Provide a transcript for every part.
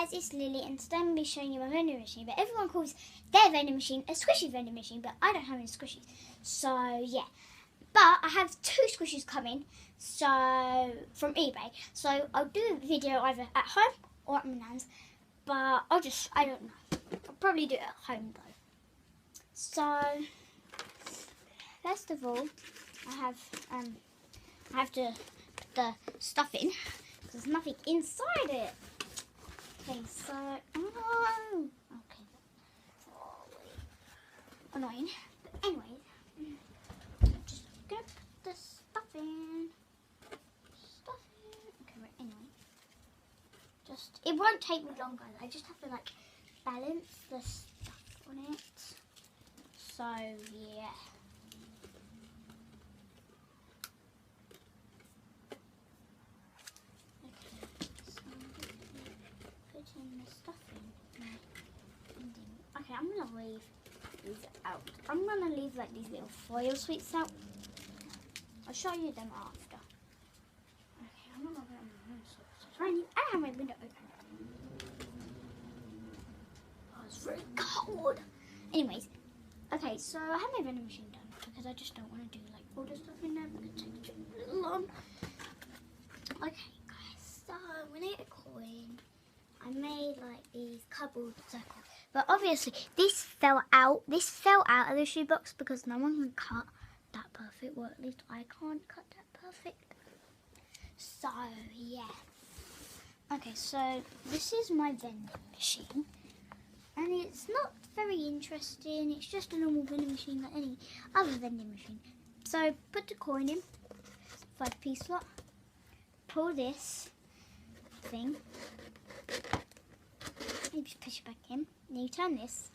guys, it's Lily and today I'm going to be showing you my vending machine, but everyone calls their vending machine a squishy vending machine, but I don't have any squishies, so yeah. But I have 2 squishies coming, so from eBay, so I'll do a video either at home or at my nan's, but I don't know, I'll probably do it at home though. So, first of all, I have to put the stuff in, because there's nothing inside it. Okay, so, oh no! Okay. Oh, annoying. But anyway, just gonna put the stuff in. Okay, right, anyway. It won't take me long, guys. I just have to, like, balance the stuff on it. So, yeah. Okay, I'm gonna leave these out. I'm gonna leave like these little foil sweets out. I'll show you them after. Okay, I'm gonna put them on so I have my window open. Oh, it's very cold. Anyways, okay, so I have my vending machine done because I just don't want to do like all the stuff in there because it takes a little long. Okay, guys, so we need a coin. I made like these cardboard circles, but obviously this fell out. This fell out of the shoebox because no one can cut that perfect. Well, at least I can't cut that perfect. So yeah. Okay, so this is my vending machine, and it's not very interesting. It's just a normal vending machine like any other vending machine. So put the coin in, 5p slot. Pull this thing. You just push it back in. Then you turn this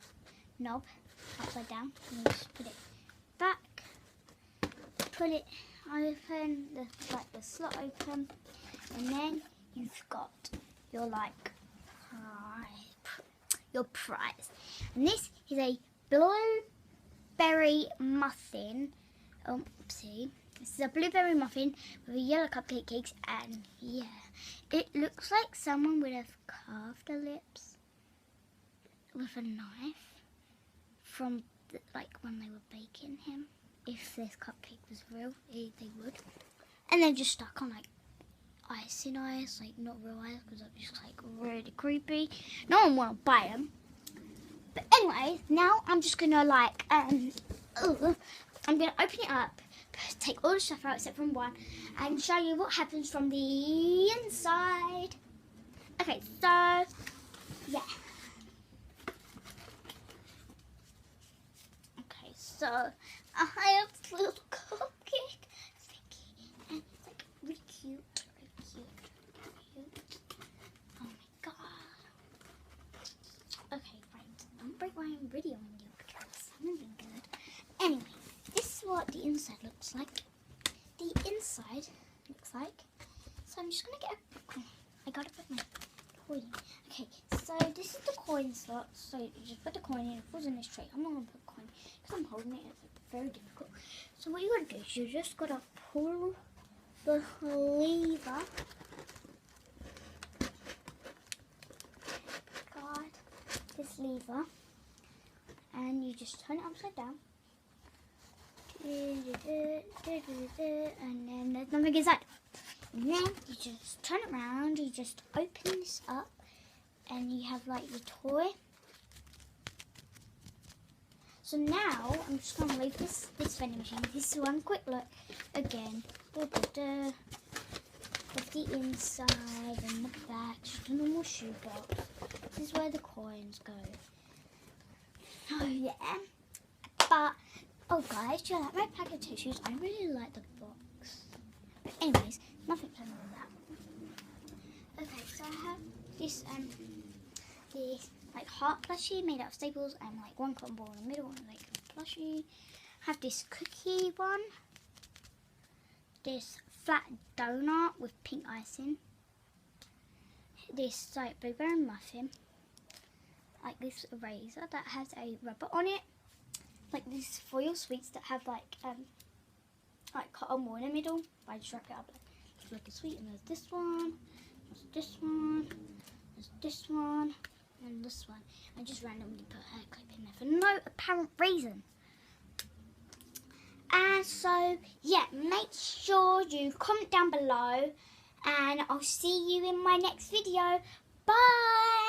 knob upside down and you just put it back. Put it open, the slot open, and then you've got your your prize. And this is a blueberry muffin. Oopsie. This is a blueberry muffin with a yellow cupcake cakes, and yeah, it looks like someone would have carved the lips with a knife from like when they were baking him. If this cupcake was real, they would. And then just stuck on like icing eyes, like not real eyes, because that's just like really creepy. No one want to buy them. But anyway, now I'm just gonna like I'm gonna open it up, take all the stuff out except from one, and show you what happens from the inside. Okay, so yeah. Okay, so I have this little cupcake, and it's like really cute, Oh my god. Okay, right. Don't break my video on you because I'm really good. Anyway. This is what the inside looks like. The inside looks like. So I'm just gonna get a coin. I gotta put my coin in. Okay, so this is the coin slot. So you just put the coin in. It falls in this tray. I'm not gonna put a coin because I'm holding it. It's very difficult. So what you gotta do is you just gotta pull the lever. Got this lever, and you just turn it upside down. And then there's nothing inside. And then you just turn it around, you just open this up, and you have like your toy. So now I'm just gonna leave this vending machine. This is one quick look again. With the inside and the back, just a normal shoebox. This is where the coins go. Oh yeah. But oh guys, do you like my pack of tissues? I really like the box. But anyways, nothing wrong with that. Okay, so I have this like heart plushie made out of staples and like one cotton ball in the middle and like a plushie. I have this cookie one. This flat donut with pink icing. This like blueberry muffin. Like this eraser that has a rubber on it. Like these foil sweets that have like cotton wool in the middle. I just wrap it up like a sweet. And there's this one, there's this one, there's There's this one and this one. I just randomly put a hair clip in there for no apparent reason. And so, yeah, make sure you comment down below and I'll see you in my next video. Bye!